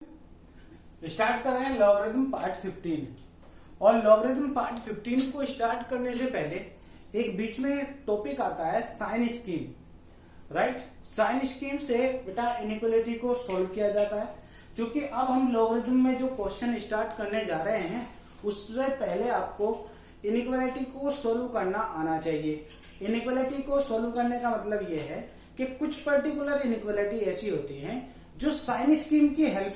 Start कर रहे हैं लॉगरिथम पार्ट 15। और लॉगरिथम पार्ट 15 को स्टार्ट करने से पहले एक बीच में टॉपिक आता है sign scheme. Right, sign scheme से बेटा इनइक्वालिटी को सॉल्व किया जाता है। क्योंकि अब हम लॉगरिथम में जो क्वेश्चन स्टार्ट करने जा रहे हैं उससे पहले आपको इनइक्वालिटी को सॉल्व करना आना चाहिए। इनइक्वालिटी को सॉल्व करने का मतलब यह है कि कुछ पर्टिकुलर इनइक्वालिटी ऐसी होती हैं जो साइन स्कीम की हेल्प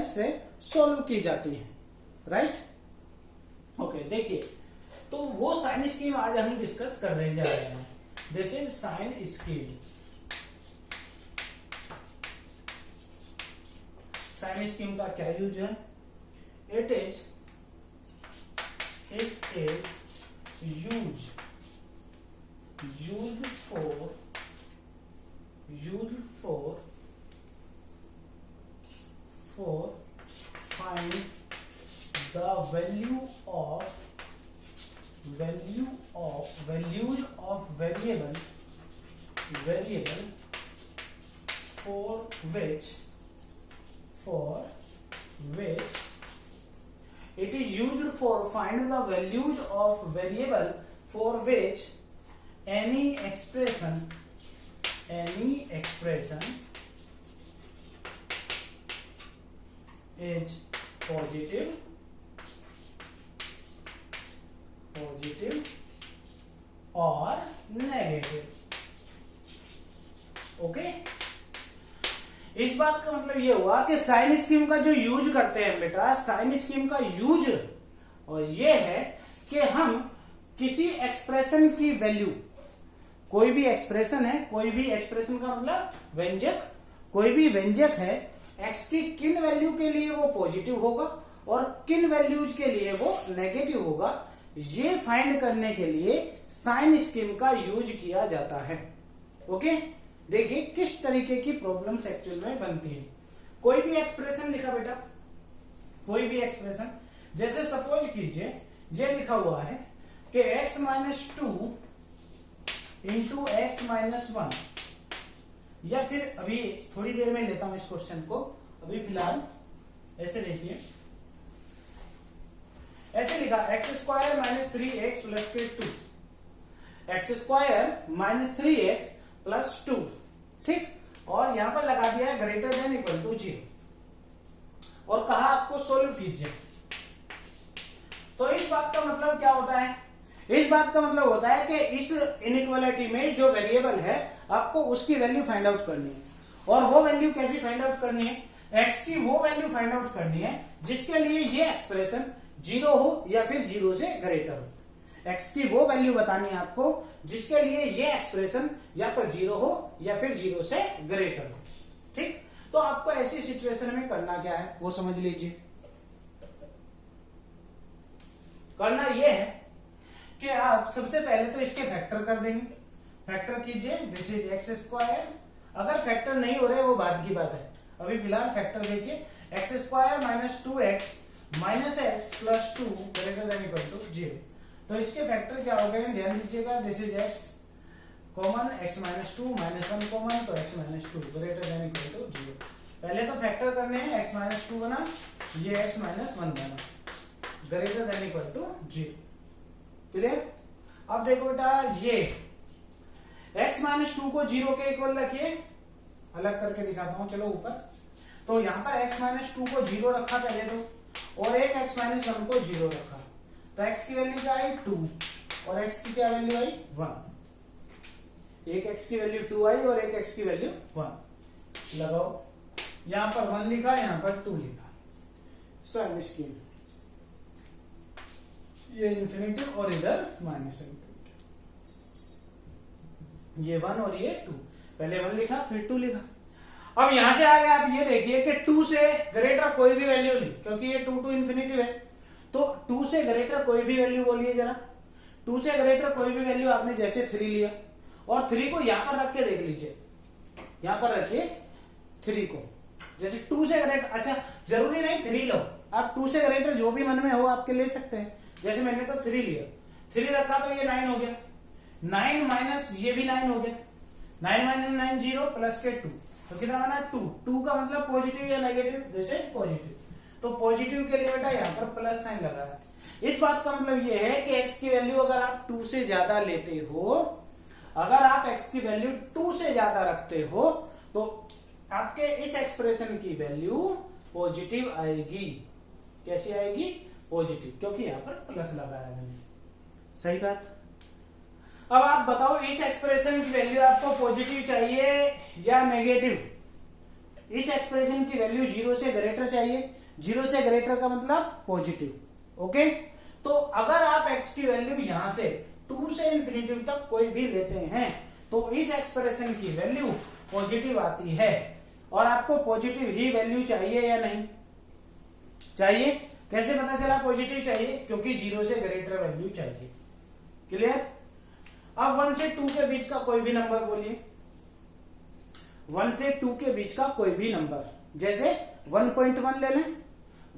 से सॉल्व की जाती है। राइट, ओके, देखिए तो वो साइन स्कीम आज हम डिस्कस करने जा रहे हैं। This is sign scheme. Sign scheme का क्या यूज है? It is used for find the values of variable for which it is used for find the values of variable for which any expression is positive or negative। Okay, इस बात का मतलब ये हुआ कि साइन स्कीम का जो use करते हैं बेटा, साइन स्कीम का यूज और ये है कि हम किसी एक्सप्रेशन की वैल्यू, कोई भी एक्सप्रेशन है, कोई भी एक्सप्रेशन का मतलब व्यंजक, कोई भी व्यंजक है, एक्स की किन वैल्यू के लिए वो पॉजिटिव होगा और किन वैल्यूज के लिए वो नेगेटिव होगा, ये फाइंड करने के लिए साइन स्कीम का यूज किया जाता है। ओके, देखिए किस तरीके की प्रॉब्लम्स एक्चुअल में बनती है। कोई भी एक्सप्रेशन लिखा बेटा, कोई भी एक्सप्रेशन, जैसे सपोज कीजिए ये लिखा हुआ है कि x minus 2 into x minus 1, या फिर अभी थोड़ी देर में लेता हूं इस क्वेश्चन को, अभी फिलहाल ऐसे देखिए, ऐसे लिखा x square minus 3x plus के 2, x square minus 3x plus 2, ठीक, और यहां पर लगा दिया है ग्रेटर देन इक्वल टू 0 और कहा आपको सोल्व कीजिए। तो इस बात का मतलब क्या होता है? इस बात का मतलब होता है कि इस इनइक्वालिटी में जो वेरिएबल है आपको उसकी वैल्यू फाइंड आउट करनी है। और वो वैल्यू कैसी फाइंड आउट करनी है? एक्स की वो वैल्यू फाइंड आउट करनी है जिसके लिए ये एक्सप्रेशन 0 हो या फिर 0 से ग्रेटर हो। एक्स की वो वैल्यू बतानी है आपको जिसके लिए ये एक्सप्रेशन या तो 0 हो या फिर 0 से ग्रेटर हो। ठीक, तो आपको ऐसी सिचुएशन में करना क्या है वो समझ लीजिए। करना ये है कि आप सबसे पहले तो इसके फैक्टर कर देंगे। फैक्टर कीजिए, दिस इज एक्स स्क्वायर। अगर फैक्टर नहीं हो रहे वो बाद की बात है, अभी फिलहाल फैक्टर देखिए, x square minus 2x minus x plus 2 greater than equal to 0। तो इसके फैक्टर क्या हो गए ध्यान दीजिएगा, this is x common, x minus 2 minus 1 common, तो x minus 2 greater than equal to 0। पहले तो फैक्टर करने हैं, एक्स माइनस 2 बना, ये एक्स माइनस 1 बना, greater than equal to 0। Clear? अब देखो बेटा, ये x माइनस 2 को 0 के इक्वल रखिए, अलग करके दिखाता हूं, चलो ऊपर। तो यहां पर x माइनस 2 को 0 रखा पहले तो, और एक x माइनस 1 को 0 रखा, तो x की वैल्यू क्या आई 2 और x की क्या वैल्यू आई 1। एक x की वैल्यू 2 आई और एक x की वैल्यू 1 लगाओ। यहां पर 1 लिखा, यहां पर 2 लिखा। साइन स्कीम, ये इन्फिनिटी और इधर माइनस इन्फिनिटी, ये 1 और ये 2, पहले 1 लिखा फिर 2 लिखा। अब यहां से आगे आप ये देखिए कि 2 से ग्रेटर कोई भी वैल्यू नहीं, क्योंकि ये 2 टू इन्फिनिटी है, तो 2 से ग्रेटर कोई भी वैल्यू बोलिए जरा। 2 से ग्रेटर कोई भी वैल्यू आपने जैसे 3 लिया, और 3 को यहां पर रख के देख लीजिए, यहां पर रखिए 3 को, जैसे 2 से ग्रेटर, अच्छा जरूरी नहीं 3 लो, आप 2 से ग्रेटर जो भी मन में हो आपके ले सकते हैं। जैसे मैंने तो 3 लिया, 3 रखा तो ये 9 हो गया, 9 माइनस ये भी 9 हो गया, 9 माइनस 9 0 प्लस के 2, तो कितना बना 2, 2 का मतलब पॉजिटिव या नेगेटिव, दिस इज पॉजिटिव, तो पॉजिटिव के लिए बेटा यहाँ पर प्लस साइन लगा है। इस बात का मतलब ये है कि x की वैल्यू अगर आप 2 से ज्यादा लेते हो, अगर आप x की वैल्यू 2 से ज्यादा रखते हो तो आपके इस एक्सप्रेशन की वैल्यू पॉजिटिव आएगी। कैसी आएगी? पॉजिटिव, क्योंकि यहाँ पर प्लस लगाया मैंने। सही बात। अब आप बताओ इस एक्सप्रेशन की वैल्यू आपको पॉजिटिव चाहिए या नेगेटिव? इस एक्सप्रेशन की वैल्यू 0 से ग्रेटर चाहिए, 0 से ग्रेटर का मतलब पॉजिटिव। ओके, तो अगर आप x की वैल्यू यहां से 2 से इंफिनिटी तक कोई भी लेते हैं तो इस एक्सप्रेशन की वैल्यू पॉजिटिव आती है, और आपको पॉजिटिव ही वैल्यू चाहिए या नहीं चाहिए? कैसे पता चला पॉजिटिव चाहिए? क्योंकि 0 से ग्रेटर वैल्यू चाहिए। क्लियर? अब 1 से 2 के बीच का कोई भी नंबर बोलिए, 1 से 2 के बीच का कोई भी नंबर, जैसे 1.1 ले लें।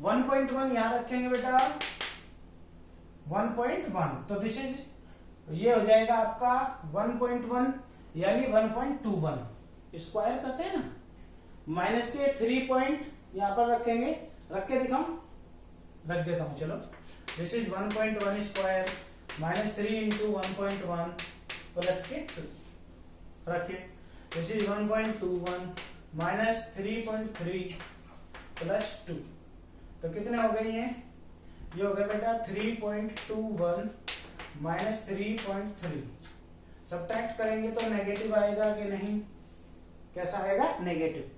1.1 यहां रखेंगे बेटा, 1.1, तो दिस इज, ये हो जाएगा आपका 1.1 यानी 1.21 स्क्वायर करते हैं ना, माइनस के 3 पॉइंट यहां पर रखेंगे, रख के दिखाऊं, रख देता हूं चलो। This is 1.1 square minus 3 into 1.1 plus के 2 रखिए। दिस इज 1.21 माइनस 3.3 प्लस 2, तो कितने हो गए ये हो गया बेटा 3.21 माइनस 3.3। सब्ट्रैक्ट करेंगे तो नेगेटिव आएगा कि नहीं? कैसा आएगा? नेगेटिव।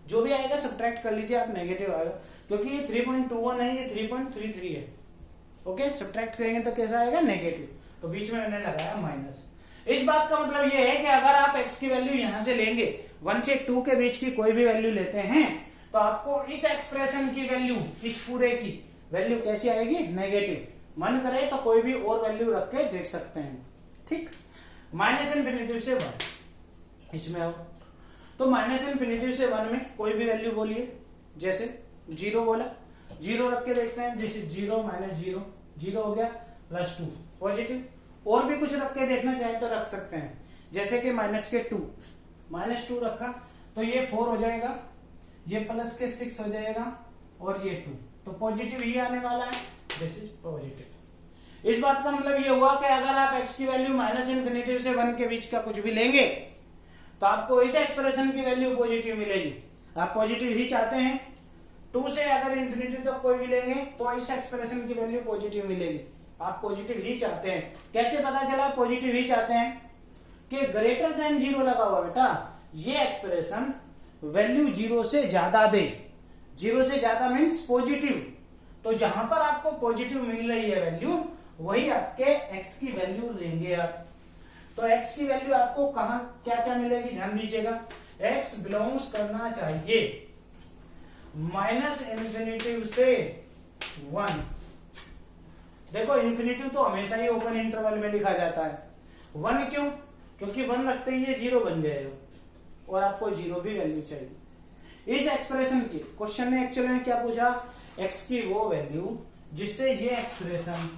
जो भी आएगा सब्ट्रैक्ट कर लीजिए आप, नेगेटिव आएगा, क्योंकि ये 3.21 है, ये 3.33 है। ओके, सब्ट्रैक्ट करेंगे तो कैसा आएगा? नेगेटिव। तो बीच में मैंने लगाया माइनस। इस बात का मतलब ये है कि अगर आप x की वैल्यू यहां से लेंगे, 1 से 2 के बीच की कोई भी वैल्यू लेते हैं, तो आपको इस एक्सप्रेशन की वैल्यू, इस पूरे की वैल्यू कैसी आएगी? नेगेटिव। मन करे तो कोई भी और वैल्यू रख के देख सकते हैं, ठीक। माइनस इनफिनिटी से 1 इसमें हो, तो माइनस इनफिनिटी से 1 में कोई भी वैल्यू बोलिए, जैसे 0 बोला, 0 रख के देखते हैं, जैसे 0 माइनस 0, 0 हो गया, प्लस 2 पॉजिटिव। और भी कुछ रख के देखना चाहे तो रख सकते हैं, जैसे कि माइनस के 2, माइनस 2 रखा तो ये 4 हो जाएगा, ये प्लस के 6 हो जाएगा, और ये 2, तो पॉजिटिव ही आने वाला है, दिस इज पॉजिटिव। इस बात का मतलब ये हुआ कि अगर आप x की वैल्यू माइनस इनफिनिटी से 1 के बीच का कुछ भी लेंगे तो आपको इस एक्सप्रेशन की वैल्यू पॉजिटिव मिलेगी। आप पॉजिटिव ही चाहते हैं, 2 से अगर इन्फिनिटी तक कोई भी लेंगे तो इस एक्सप्रेशन की वैल्यू पॉजिटिव मिलेगी। आप पॉजिटिव ही चाहते हैं। कैसे पता चला पॉजिटिव ही चाहते हैं? कि ग्रेटर देन 0 लगा हुआ बेटा, ये एक्सप्रेशन वैल्यू 0 से ज्यादा दे, 0 से ज्यादा मीन्स पॉजिटिव, तो जहां पर आपको पॉजिटिव मिल रही है वैल्यू, वही आपके x की वैल्यू लेंगे आप। तो x की वैल्यू आपको कहां क्या क्या मिलेगी, ध्यान दीजिएगा। x बिलोंग्स करना चाहिए माइनस इन्फिनिटी से 1। देखो इन्फिनिटी तो हमेशा ही ओपन इंटरवल में लिखा जाता है, 1 क्यों? क्योंकि 1 रखते ही ये 0 बन जाएगा और आपको 0 भी वैल्यू चाहिए। इस एक्सप्रेशन की क्वेश्चन ने एक्चुअली में क्या पूछा? x की वो वैल्यू जिससे ये एक्सप्रेशन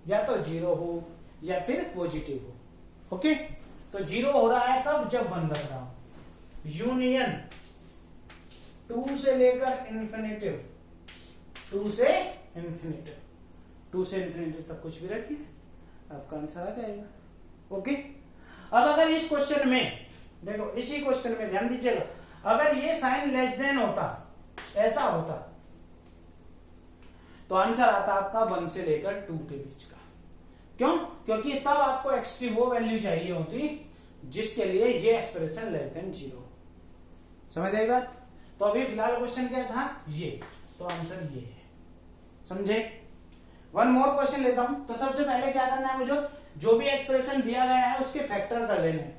या तो 0 हो या फिर पॉजिटिव हो। ओके, तो 0 हो रहा है कब? जब 1 रख रहा हूं। यूनियन 2 से लेकर इन्फिनिटिव, 2 से इन्फिनिटिव, 2 से इन्फिनिटी तक कुछ भी रखिए, आपका आंसर आ जाएगा। ओके, अब अगर इस क्वेश्चन में देखो, इसी क्वेश्चन में ध्यान दीजिएगा, अगर ये साइन लेस देन होता, ऐसा होता, तो आंसर आता आपका 1 से लेकर 2 के बीच का। क्यों? क्योंकि तब आपको x की वो वैल्यू चाहिए होती जिसके लिए ये एक्सप्रेशन लेस देन 0। समझ आई बात? तो अभी फिलहाल क्वेश्चन क्या था? ये, तो आंसर ये है। समझे? वन मोर क्वेश्चन लेता हूं। तो सबसे पहले क्या करना है मुझे? जो भी एक्सप्रेशन दिया गया है उसके फैक्टर कर लेने हैं।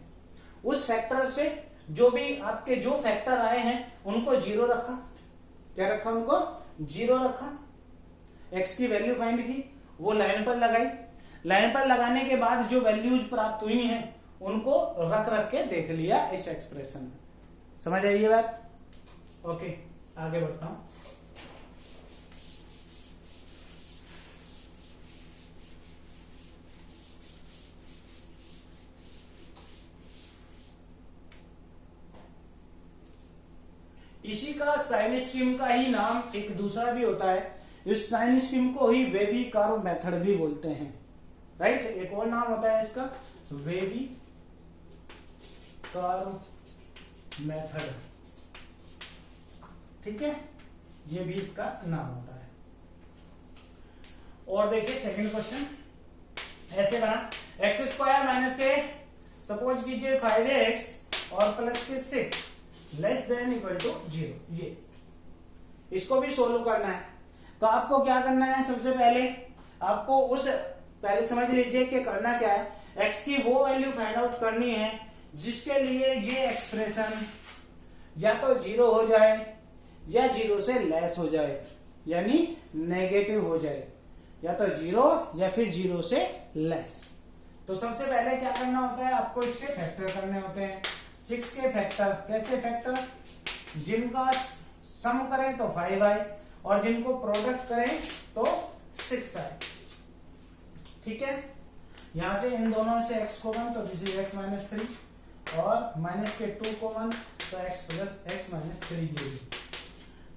उस फैक्टर से जो भी आपके जो फैक्टर आए हैं उनको 0 रखा। क्या रखा? उनको 0 रखा। x की वैल्यू फाइंड की, वो लाइन पर लगाई। लाइन पर लगाने के बाद जो वैल्यूज प्राप्त हुई हैं उनको रख रख के देख लिया इस एक्सप्रेशन में। समझ आई ये बात? ओके, आगे बढ़ता हूं। इसी का साइन स्कीम का ही नाम एक दूसरा भी होता है, इस साइन स्कीम को ही वेवी कर्व मेथड भी बोलते हैं, राइट। एक और नाम होता है इसका वेवी कर्व मेथड, ठीक है, ये भी इसका नाम होता है। और देखिए सेकंड क्वेश्चन ऐसे बना, एक्स स्क्वायर माइनस के सपोज कीजिए 5x और प्लस के 6 लेस देन इक्वल टू 0, ये इसको भी सोल्व करना है। तो आपको क्या करना है, सबसे पहले आपको पहले समझ लीजिए कि करना क्या है, x की वो वैल्यू फाइंड आउट करनी है जिसके लिए ये एक्सप्रेशन या तो 0 हो जाए या 0 से लेस हो जाए, यानी नेगेटिव हो जाए, या तो 0 या फिर 0 से लेस। तो सबसे पहले क्या करना होता है, आपको इसके फैक्टर करने होते हैं। 6 के फैक्टर, कैसे फैक्टर, जिनका सम करें तो 5 आए और जिनको प्रोडक्ट करें तो 6 आए, ठीक है। यहां से इन दोनों से x को 1 तो दिस इज x माइनस 3 और माइनस के 2 को 1 तो x प्लस x माइनस 3 ये,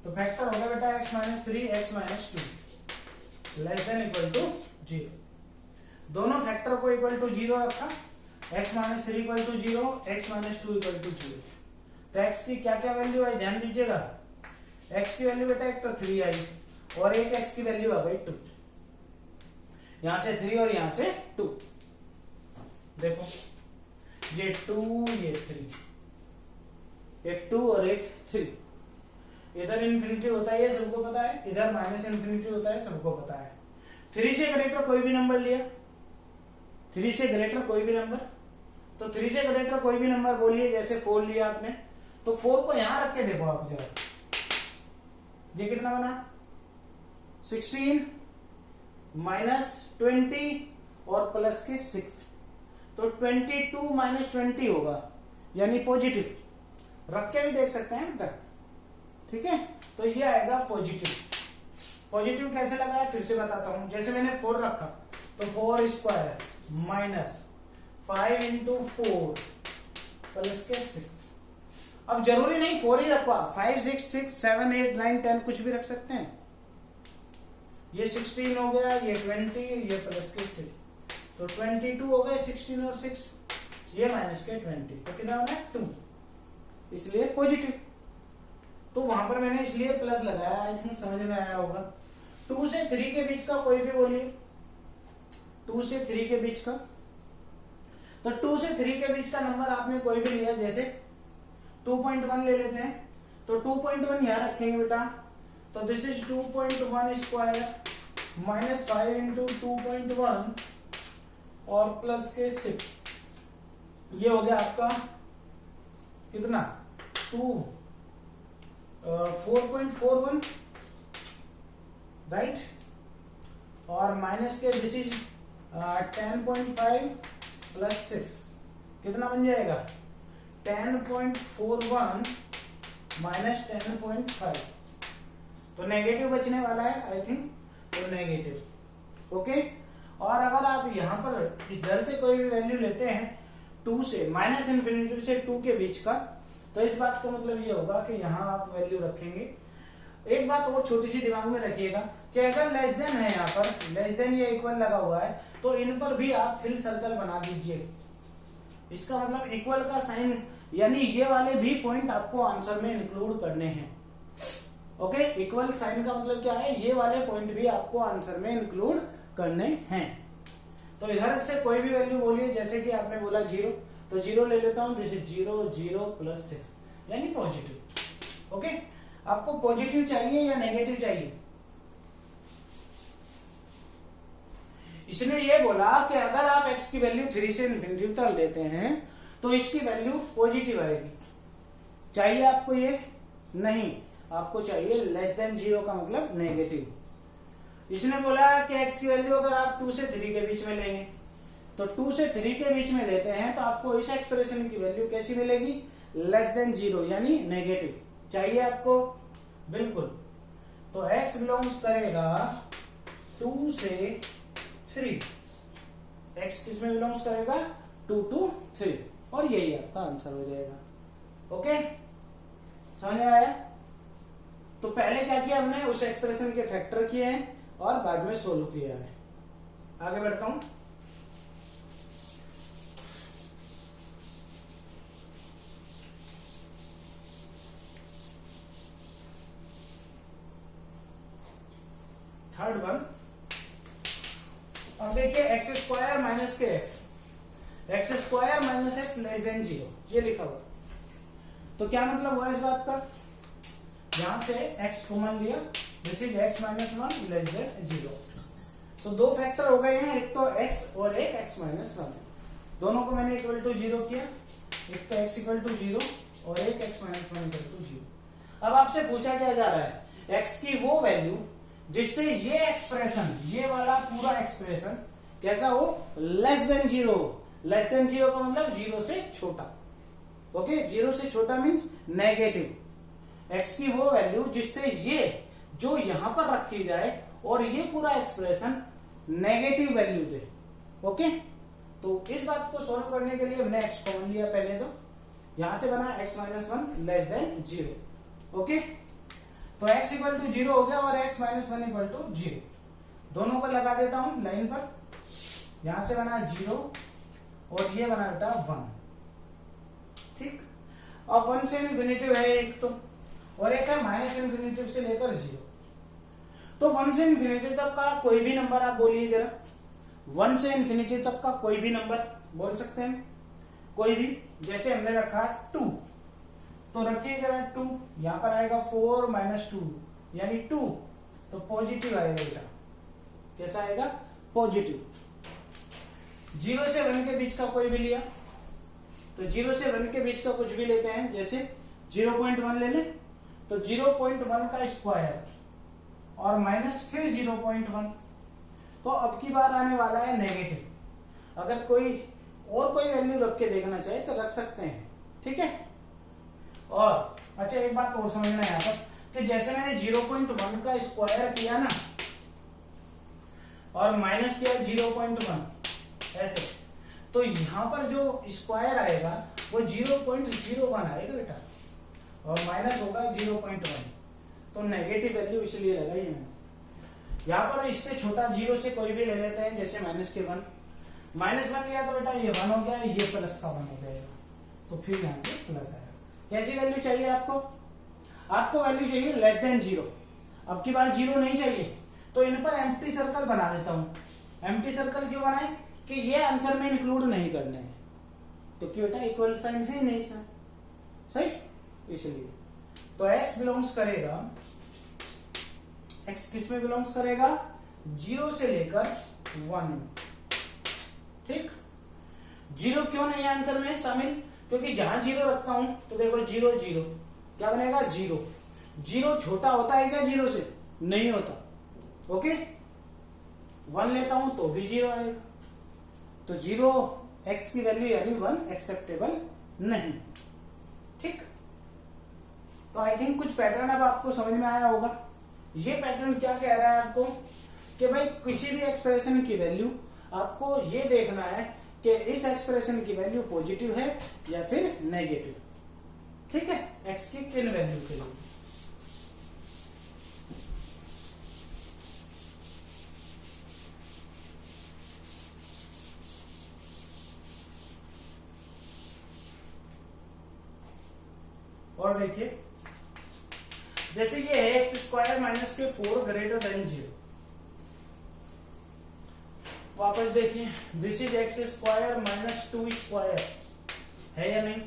तो फैक्टर होगा बेटा x minus 3 x minus 2 less than equal to 0। दोनों फैक्टर को इक्वल टू 0 रखा, x minus 3 equal to 0, x minus 2 equal to 0। तो x की क्या क्या वैल्यू आई ध्यान दीजिएगा, x की वैल्यू बेटा एक तो 3 आई और एक x की वैल्यू आ गई 2, यहां से 3 और यहां से 2, देखो ये 2 ये 3, एक 2 और एक 3, इधर इन्फिनिटी होता है ये सबको पता है, इधर माइनस इन्फिनिटी होता है सबको पता है। 3 से ग्रेटर कोई भी नंबर लिया, 3 से ग्रेटर कोई भी नंबर, तो 3 से ग्रेटर कोई भी नंबर बोलिए, जैसे 4 लिया आपने तो 4 को यहां रख के देखो आप जरा, ये कितना बना 16 माइनस 20 और प्लस के 6, तो 22 माइनस 20 होगा, यानी पॉजिटिव, रख के भी देख सकते हैं बेटा, ठीक है। तो ये आएगा पॉजिटिव। पॉजिटिव कैसे लगा है फिर से बताता हूं, जैसे मैंने 4 रखा तो 4 स्क्वायर माइनस 5 इंटू 4 प्लस के 6, अब जरूरी नहीं 4 ही रखो, 5 6 6 7 8 9 10 कुछ भी रख सकते हैं। ये 16 हो गया, ये 20, ये प्लस के 6, तो 22 हो गए, 16 और 6, ये माइनस के 20, तो कितना हो गया 2, इसलिए पॉजिटिव। तो वहां पर मैंने इसलिए प्लस लगाया, आई थिंक समझ में आया होगा। 2 से 3 के बीच का कोई भी बोलिए, 2 से 3 के बीच का, तो 2 से 3 के बीच का नंबर आपने कोई भी लिया, जैसे 2.1 ले लेते हैं, तो 2.1 यहां रखेंगे बेटा, तो this is 2.1 square minus 5 into 2.1 और प्लस के 6, ये हो गया आपका कितना 4.41, राइट, और माइनस के दिस इज 10.5 प्लस 6, कितना बन जाएगा 10.41 माइनस 10.5, तो नेगेटिव बचने वाला है आई थिंक, तो नेगेटिव, ओके। और अगर आप यहां पर इधर से कोई भी वैल्यू लेते हैं 2 से माइनस इन्फिनिटी से 2 के बीच का, तो इस बात का मतलब ये होगा कि यहां आप वैल्यू रखेंगे। एक बात और छोटी सी दिमाग में रखिएगा कि अगर लेस देन है, यहाँ पर लेस देन या इक्वल लगा हुआ है, तो इन पर भी आप फिल सर्कल बना दीजिए। इसका मतलब इक्वल का साइन, यानी ये वाले भी पॉइंट आपको आंसर में इंक्लूड करने हैं, ओके। इक्वल साइन का मतलब क्या है, ये वाले पॉइंट भी आपको आंसर में इंक्लूड करने हैं। तो इधर से कोई भी वैल्यू बोलिए, जैसे कि आपने बोला 0, तो 0 ले लेता हूं, दिस इज 0 0 प्लस 6, यानी पॉजिटिव, ओके। आपको पॉजिटिव चाहिए या नेगेटिव चाहिए, इसने ये बोला कि अगर आप x की वैल्यू 3 से इन्फिनिटी तक देते हैं तो इसकी वैल्यू पॉजिटिव आएगी। चाहिए आपको ये? नहीं, आपको चाहिए लेस देन 0 का मतलब नेगेटिव। इसने बोला कि x की वैल्यू अगर आप 2 से 3 के बीच में लेंगे, तो 2 से 3 के बीच में लेते हैं तो आपको इस एक्सप्रेशन की वैल्यू कैसी मिलेगी, लेस देन 0 यानी नेगेटिव। चाहिए आपको? बिल्कुल। तो x बिलोंग्स करेगा 2 से 3, x किस में बिलोंग्स करेगा 2 to 3, और यही आपका आंसर हो जाएगा। ओके, समझ में आया? तो पहले क्या किया हमने, उस एक्सप्रेशन के फैक्टर किए हैं और बाद में सोल्व किया है। आगे बढ़ता हूं। थर्ड वन, अब देखिए एक्स स्क्वायर माइनस के x square minus x less than 0, ये लिखा हुआ। तो क्या मतलब हुआ इस बात का, यहां से x कॉमन लिया, this is x minus 1 less than 0। तो दो फैक्टर हो गए हैं, एक तो x और एक x माइनस 1। दोनों को मैंने इक्वल टू 0 किया, एक तो x इक्वल टू 0 और एक x माइनस 1 इक्वल टू 0। अब आपसे पूछा क्या जा रहा है, x की वो वैल्यू जिससे ये एक्सप्रेशन, ये वाला पूरा एक्सप्रेशन कैसा हो, लेस देन 0। लेस देन 0 का मतलब 0 से छोटा। ओके, 0 से छोटा मीन्स नेगेटिव। x की वो वैल्यू जिससे ये जो यहां पर रखी जाए और ये पूरा एक्सप्रेशन नेगेटिव वैल्यू दे। ओके, तो इस बात को सॉल्व करने के लिए हमने x कॉमन लिया पहले, तो यहां से बना x minus 1 less than 0। Okay, तो x इक्वल टू 0 हो गया और x माइनस 1 इक्वल टू 0। दोनों को लगा देता हूं लाइन पर, यहां से बना 0 और ये बना बेटा 1। ठीक, अब 1 से इन्फिनिटिव है एक तो, और एक है माइनस इन्फिनिटिव से लेकर 0। तो 1 से इन्फिनिटी तक का कोई भी नंबर आप बोलिए जरा, 1 से इन्फिनिटी तक का कोई भी नंबर बोल सकते हैं, कोई भी। जैसे हमने रखा 2, तो रखिए जरा 2, यहां पर आएगा 4 माइनस 2 यानी 2, तो पॉजिटिव आएगा बेटा। कैसा आएगा, पॉजिटिव। 0 से 1 के बीच का कोई भी लिया, तो 0 से 1 के बीच का कुछ भी लेते हैं, जैसे 0.1 ले लें, तो 0.1 का स्क्वायर और माइनस फिर 0.1, तो अब की बार आने वाला है नेगेटिव। अगर कोई और कोई वैल्यू रख के देखना चाहे तो रख सकते हैं, ठीक है। और अच्छा एक बात और समझना है यहाँ पर, कि जैसे मैंने 0.1 का स्क्वायर किया ना और माइनस किया 0.1 ऐसे, तो यहां पर जो स्क्वायर आएगा वो 0.01 आएगा बेटा, और माइनस होगा 0.1, तो नेगेटिव वैल्यू इसलिए लगाई मैंने। यहां पर इससे छोटा 0 से कोई भी ले लेते हैं, जैसे माइनस के 1, माइनस 1 लिया तो बेटा ये 1 हो गया, ये प्लस का 1 हो जाएगा, तो फिर यहां से प्लस आएगा। कैसी वैल्यू चाहिए आपको, आपको वैल्यू चाहिए लेस देन 0। अब की बार 0 नहीं चाहिए, तो इन पर एम्प्टी सर्कल बना देता हूं। एम्प्टी सर्कल क्यों बनाए, कि ये आंसर में इंक्लूड नहीं करने हैं, क्योंकि बेटा इक्वल साइन है नहीं सर, सही, इसलिए। तो x बिलोंग्स करेगा, x किस में बिलोंग्स करेगा, 0 से लेकर 1। ठीक, 0 क्यों नहीं है आंसर में शामिल, क्योंकि जहां 0 रखता हूं तो देखो 0 0 क्या बनेगा, 0। 0 छोटा होता है क्या 0 से, नहीं होता। ओके, 1 लेता हूं तो भी 0 आएगा, तो 0 x की वैल्यू यानी 1 एक्सेप्टेबल नहीं। ठीक, तो आई थिंक कुछ पैटर्न अब आपको समझ में आया होगा। ये पैटर्न क्या कह रहा है आपको, कि भाई किसी भी एक्सप्रेशन की वैल्यू आपको ये देखना है कि इस एक्सप्रेशन की वैल्यू पॉजिटिव है या फिर नेगेटिव। ठीक है, x की किन वैल्यू के लिए। और देखिए जैसे ये है एक्स स्क्वायर माइनस के 4 ग्रेटर देन 0। वापस देखिए, this is x square minus 2 square, है या नहीं।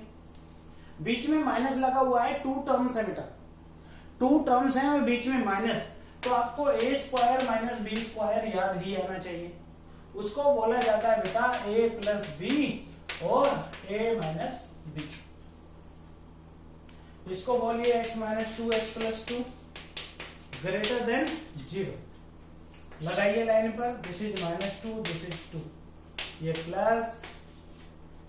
बीच में माइनस लगा हुआ है, 2 टर्म्स है बेटा, 2 टर्म्स हैं और बीच में माइनस, तो आपको ए स्क्वायर माइनस बी स्क्वायर याद ही आना चाहिए। उसको बोला जाता है बेटा a प्लस बी और a माइनस बी। इसको बोलिए x minus 2 x plus 2 greater then 0। लगाइए लाइन पर, this is minus 2, this is 2, ये प्लस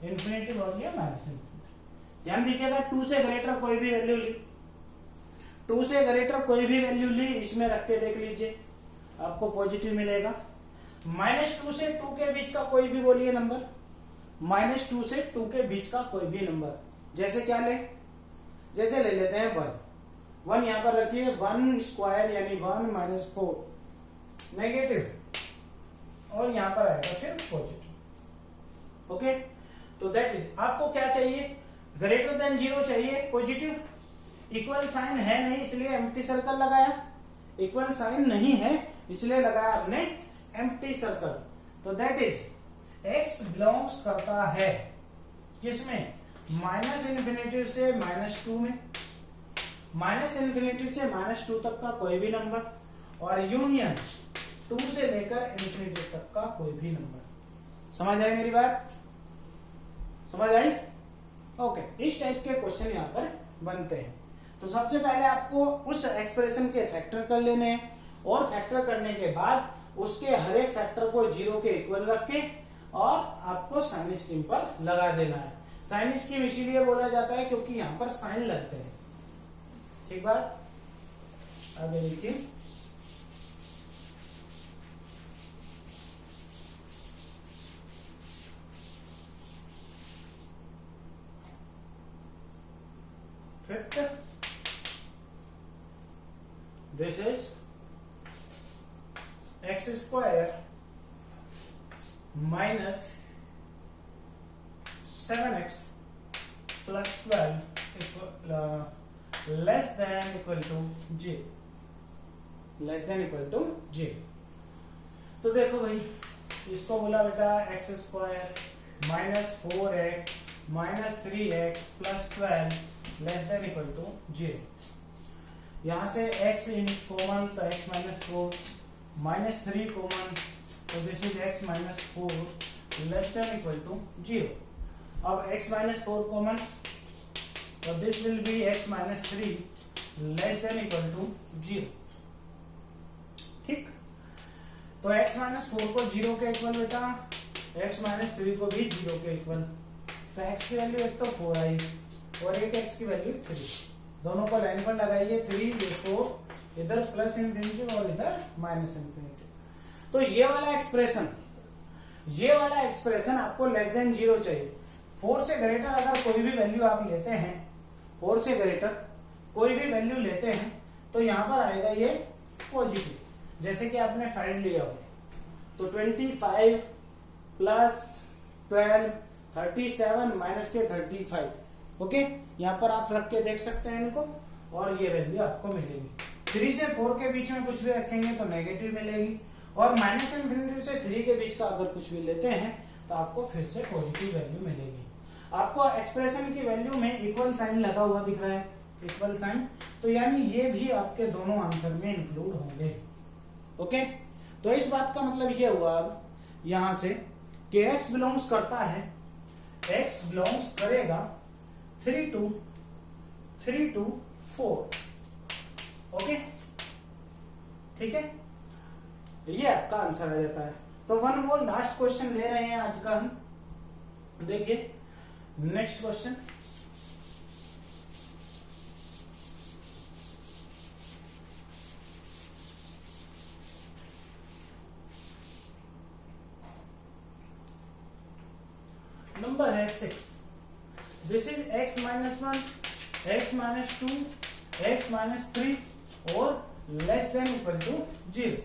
इंफिनिटी और ये माइनस इंफिनिटी। ध्यान दीजिएगा, 2 से ग्रेटर कोई भी वैल्यू ली, 2 से ग्रेटर कोई भी वैल्यू ली, इसमें रख के देख लीजिए आपको पॉजिटिव मिलेगा। माइनस 2 से 2 के बीच का कोई भी बोलिए नंबर, माइनस 2 से 2 के बीच का कोई भी नंबर, जैसे क्या ले, जैसे ले लेते हैं 1, 1 यहाँ पर रखिए, 1 स्क्वायर यानी 1 माइनस 4 नेगेटिव, और यहाँ पर आएगा फिर पॉजिटिव। ओके, तो दैट इज, आपको क्या चाहिए, ग्रेटर देन 0 चाहिए, पॉजिटिव। इक्वल साइन है नहीं इसलिए एम्प्टी सर्कल लगाया, इक्वल साइन नहीं है इसलिए लगाया आपने एम्प्टी सर्कल। तो दैट इज एक्स बिलोंग्स करता है किसमें, माइनस इन्फिनिटी से -2 में, माइनस इन्फिनिटी से -2 तक का कोई भी नंबर, और यूनियन 2 से लेकर इन्फिनिटी तक का कोई भी नंबर। समझ आई मेरी बात, समझ आई? ओके, इस टाइप के क्वेश्चन यहाँ पर बनते हैं। तो सबसे पहले आपको उस एक्सप्रेशन के फैक्टर कर लेने हैं, और फैक्टर करने के बाद उसके हर एक फैक्टर को 0 के इक्वल रख के और आपको साइन स्कीम पर लगा देना है। साइन स्कीम इसीलिए बोला जाता है क्योंकि यहाँ पर साइन लगते हैं। ठीक बात, आगे देखिए, fifth, this is x square minus 7x plus 12 less than equal to j, less than equal to j। तो देखो भाई, इसको बोला बेटा x square minus 4x minus 3x plus 12 less than equal to j। यहां से x इन कॉमन तो x minus 4, minus 3 common तो this is x minus 4 less than equal to 0। अब x माइनस 4 कॉमन तो this will be x minus 3 less than equal to 0। ठीक, तो x minus 4 को 0 के इक्वल बेटा, x माइनस 3 को भी 0 के इक्वल, तो x की वैल्यू एक तो 4 आई और एक x की वैल्यू 3, दोनों को लाइन पर लगाइए, 3 ये 4, इधर प्लस इंफिनिटी और इधर माइनस इंफिनिटी। तो ये वाला एक्सप्रेशन आपको लेस देन 0 चाहिए। 4 से ग्रेटर अगर कोई भी वैल्यू आप लेते हैं, 4 से ग्रेटर कोई भी वैल्यू लेते हैं तो यहां पर आएगा ये पॉजिटिव, जैसे कि आपने 5 लिया हो तो 25 प्लस 12 37 माइनस के 35। ओके, यहाँ पर आप रख के देख सकते हैं इनको, और ये वैल्यू आपको मिलेगी। 3 से 4 के बीच में कुछ भी रखेंगे तो नेगेटिव मिलेगी, और माइनस इन्फिनिटी से 3 के बीच का अगर कुछ भी लेते हैं तो आपको फिर से पॉजिटिव वैल्यू मिलेगी। आपको एक्सप्रेशन की वैल्यू में इक्वल साइन लगा हुआ दिख रहा है, इक्वल साइन, तो यानी ये भी आपके दोनों आंसर में इंक्लूड होंगे। ओके, तो इस बात का मतलब ये हुआ अब यहां से कि x बिलोंग्स करता है, x बिलोंग्स करेगा 3 to 4। ओके, ठीक है, ये आपका आंसर आ जाता है। तो वन मोर लास्ट क्वेश्चन ले रहे हैं आज का हम, देखिए नेक्स्ट क्वेश्चन। नंबर है 6। This is x minus 1, x minus 2, x minus 3 और लेस देन इक्वल टू 0।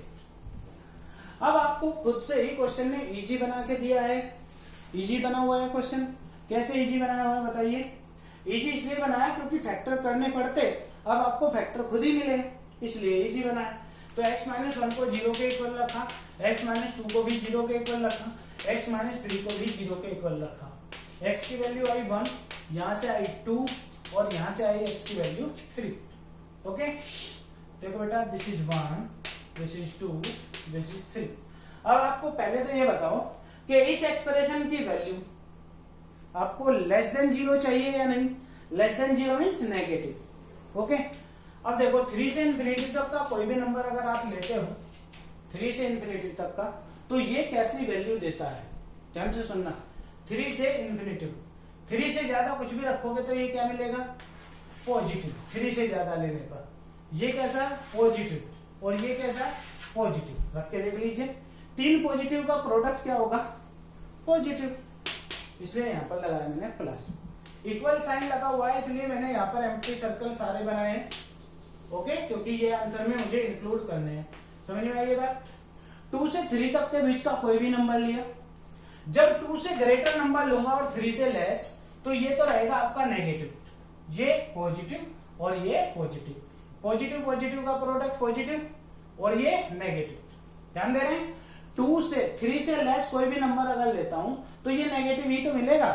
अब आपको खुद से ही क्वेश्चन ने इजी बना के दिया है, इजी बना हुआ है क्वेश्चन। कैसे इजी बनाया हुआ है बताइए? इजी इसलिए बनाया क्योंकि फैक्टर करने पड़ते, अब आपको फैक्टर खुद ही मिले इसलिए इजी बनाया। तो x माइनस 1 को 0 के इक्वल रखा, x माइनस 2 को भी 0 के इक्वल रखा, x माइनस 3 को भी 0 के इक्वल रखा। x की वैल्यू आई 1, यहां से आई 2 और यहां से आई x की वैल्यू 3। ओके, देखो बेटा, this is 1, this is 2, this is 3। अब आपको पहले तो ये बताओ कि इस एक्सप्रेशन की वैल्यू आपको लेस देन 0 चाहिए या नहीं? Less than 0 means negative. Okay, अब देखो 3 से इंफिनिटी तक का कोई भी नंबर अगर आप लेते हो 3 से इंफिनिटी तक का, तो ये कैसी वैल्यू देता है? ध्यान से सुनना, 3 से इंफिनिटी, 3 से ज्यादा कुछ भी रखोगे तो ये क्या मिलेगा? पॉजिटिव। 3 से ज्यादा लेने पर ये कैसा? पॉजिटिव, और ये कैसा? पॉजिटिव। रख के देख लीजिए, 3 पॉजिटिव का प्रोडक्ट क्या होगा? पॉजिटिव, इसलिए यहां पर लगाया मैंने प्लस। इक्वल साइन लगा हुआ है इसलिए मैंने यहाँ पर एम्प्टी सर्कल सारे बनाए हैं। ओके, क्योंकि ये आंसर में मुझे इंक्लूड करने हैं। समझ में आई ये बात? 2 से 3 तक के बीच का कोई भी नंबर लिया, जब 2 से ग्रेटर नंबर लूंगा और 3 से लेस, तो ये तो रहेगा आपका नेगेटिव, ये पॉजिटिव और ये पॉजिटिव, पॉजिटिव पॉजिटिव का प्रोडक्ट पॉजिटिव और ये नेगेटिव। ध्यान दे रहे हैं? 2 से 3 से लेस कोई भी नंबर अगर लेता हूं तो ये नेगेटिव ही तो मिलेगा,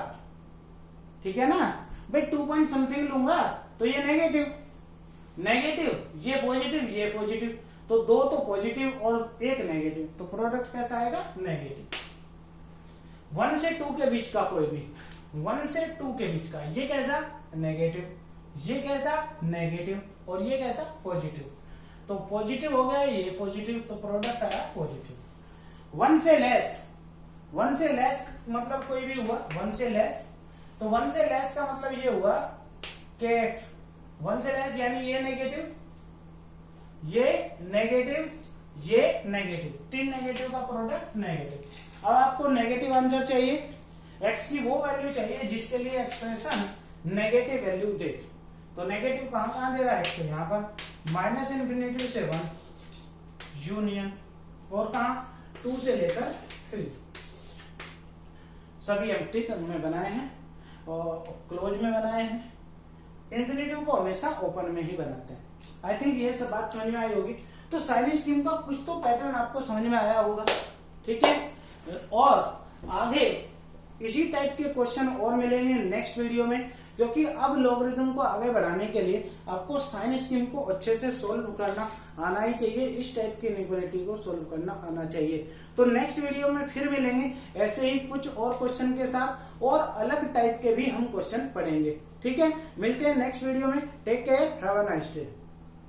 ठीक है ना भाई। 2 पॉइंट समथिंग लूंगा तो ये नेगेटिव, नेगेटिव ये पॉजिटिव, तो 2 तो पॉजिटिव और 1 नेगेटिव, तो प्रोडक्ट कैसा आएगा? नेगेटिव। 1 से 2 के बीच का कोई भी, 1 से 2 के बीच का, ये कैसा? नेगेटिव, ये कैसा? नेगेटिव और ये कैसा? पॉजिटिव। तो पॉजिटिव हो गया, ये पॉजिटिव, तो प्रोडक्ट आया पॉजिटिव। 1 से लेस, 1 से लेस मतलब कोई भी हुआ 1 से लेस, तो 1 से लेस का मतलब ये हुआ कि 1 से लेस यानी ये नेगेटिव, ये नेगेटिव, ये नेगेटिव, 3 नेगेटिव का प्रोडक्ट नेगेटिव। अब आपको नेगेटिव आंसर चाहिए, एक्स की वो वैल्यू चाहिए जिसके लिए एक्सप्रेशन नेगेटिव वैल्यू दे। तो नेगेटिव कहां कहां दे रहा है? तो यहां पर -∞ से 1 यूनियन, और कहां? 2 से लेकर 3, सभी एम्प्टी में बनाए हैं और क्लोज में बनाए हैं। इन्फिनेटिव को हमेशा ओपन में ही बनाते हैं। आई थिंक ये सब बात समझ में आई होगी। तो साइन स्कीम का कुछ तो पैटर्न आपको समझ में आया होगा, ठीक है। और आगे इसी टाइप के क्वेश्चन और मिलेंगे नेक्स्ट वीडियो में, क्योंकि अब लॉगरिथम को आगे बढ़ाने के लिए आपको साइन स्कीम को अच्छे से सोल्व करना आना ही चाहिए, इस टाइप की इनइक्वालिटी को सोल्व करना आना चाहिए। तो नेक्स्ट वीडियो में फिर मिलेंगे ऐसे ही कुछ और क्वेश्चन के साथ, और अलग टाइप के भी हम क्वेश्चन पढ़ेंगे, ठीक है। मिलते हैं नेक्स्ट वीडियो में। Take care, have a nice day.